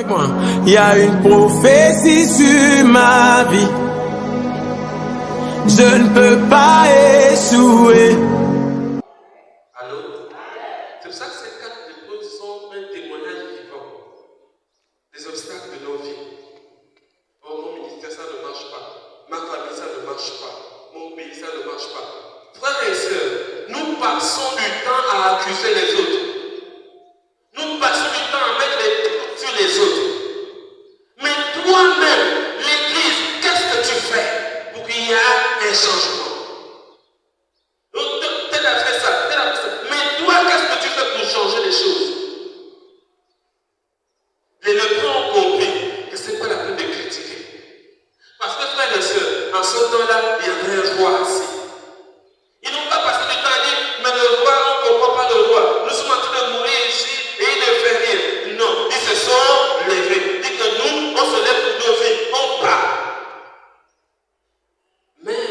Il y a une prophétie sur ma vie. Je ne peux pas échouer. Allô? C'est pour ça que ces 4 épreuves sont un témoignage vivant des obstacles de nos vies. Oh, mon ministère, ça ne marche pas. Ma famille, ça ne marche pas. Mon pays, ça ne marche pas. Frères et sœurs, nous passons du temps à accuser les autres. Nous passons du temps à mettre les doutes sur les autres. Mais toi-même, l'Église, qu'est-ce que tu fais pour qu'il y ait un changement? Tel a fait ça, tel a fait ça. Mais toi, qu'est-ce que tu fais pour changer les choses? Les lépreux ont compris que ce n'est pas la peine de critiquer. Parce que frères et sœurs, en ce temps-là, il y avait un roi assis. Ils n'ont pas passé du temps à dire, mais le roi, on ne comprend pas le roi. Nous sommes en train de mourir ici et il ne fait rien. Non, ils se sont levés. Dit que nous, on se lève pour nos vies, on part. Mais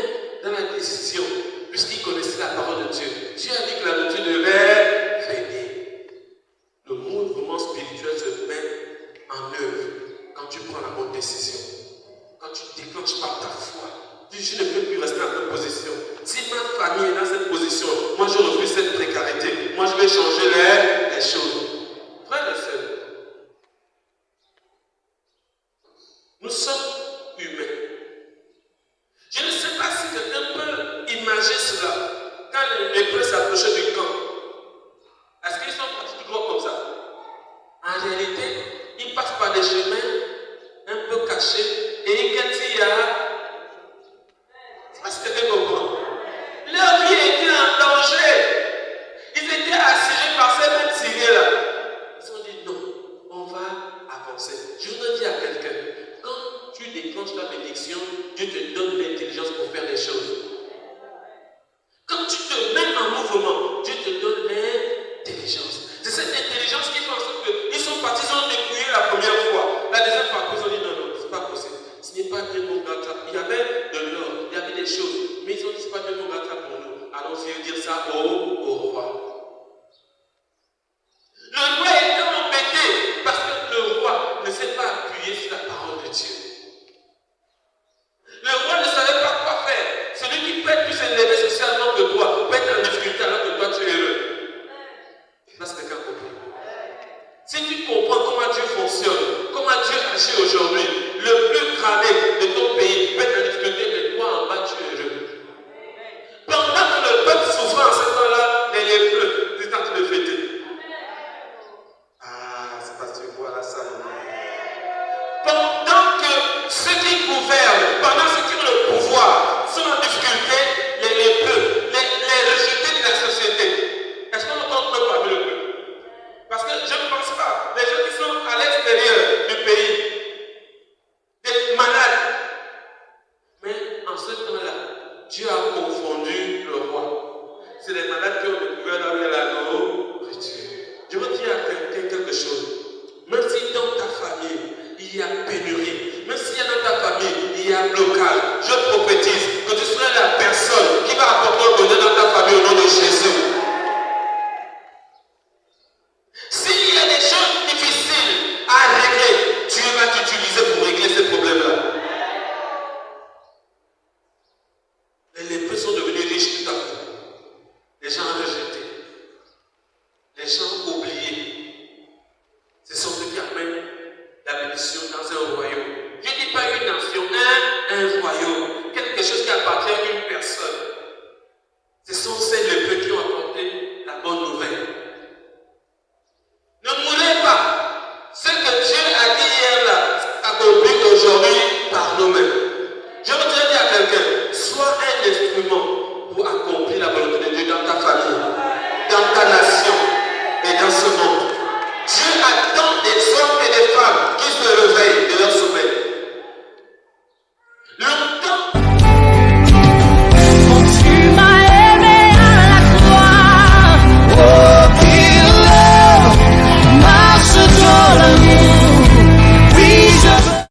dans la décision, puisqu'ils connaissaient la parole de Dieu, Dieu a dit que la nourriture devait venir. Le mouvement spirituel se met en œuvre quand tu prends la bonne décision. Quand tu déclenches par ta foi. Dis, je ne peux plus rester dans cette position. Si ma famille est dans cette position, moi je refuse cette précarité. Moi je vais changer les choses. Frères et sœurs, nous sommes humains. Je ne sais pas si quelqu'un peut imaginer cela. Quand les lépreux s'approchaient du camp, est-ce qu'ils sont partis tout droit comme ça? En réalité, ils passent par des chemins un peu cachés et ils guettent s'il y a. Est-ce que quelqu'un comprend? Leur vie était en danger. Ils étaient assiégés par ces mêmes Syriens-là. Ils se sont dit non, on va avancer. Je voudrais dire à quelqu'un, quand tu déclenches la bénédiction, Dieu te donne l'intelligence pour faire des choses. Quand tu te mets en mouvement, Dieu te donne l'intelligence. C'est cette intelligence qui fait en sorte qu'ils sont partis, ils ont dépouillé la première fois. La deuxième fois, ils ont dit non, non, c'est pas possible. Ce n'est pas Dieu mon gâteau. Il y avait de l'or, il y avait des choses. Mais ils ont dit c'est pas Dieu mon gâteau pour nous. Allons-y dire ça au roi. Le roi était embêté parce que le roi ne s'est pas appuyé sur la parole de Dieu. Le roi ne savait pas quoi faire. Celui qui peut être plus élevé socialement que toi, peut être en difficulté alors que toi tu es heureux. Là, c'est quelqu'un compris. Si tu comprends comment Dieu fonctionne, comment Dieu agit aujourd'hui, le plus cramé de ton pays peut être en difficulté, mais toi en bas tu es heureux. Pendant que le peuple souffrait en ce temps-là, les lépreux étaient en train de fêter. Ah, c'est parce que tu vois la salle. Pendant que ceux qui gouvernent, pendant ceux qui ont le pouvoir, sont en difficulté, les lépreux, les rejetés de la société. Est-ce qu'on entend peu parmi le peuple? Parce que je ne pense pas. Les gens qui sont à l'extérieur du pays, des malades. Mais en ce temps-là, Dieu a confondu le roi. C'est les malades qui ont découvert là où il y a la nourriture. Je veux dire à quelqu'un quelque chose. Même si dans ta famille, il y a pénurie, même s'il y a dans ta famille, il y a blocage, je prophétise que tu seras la personne qui va apporter le bonheur dans ta famille au nom de Jésus. S'il y a des choses difficiles à régler, Dieu va t'utiliser pour régler ces problèmes-là. Les lépreux sont devenus riches tout à coup. Les gens rejetés. Les gens oubliés. Ce sont ceux qui amènent la bénédiction dans un royaume. Je ne dis pas une nation, un royaume. Quelque chose qui appartient à une personne. Ce sont ces lépreux qui ont apporté la bonne nouvelle.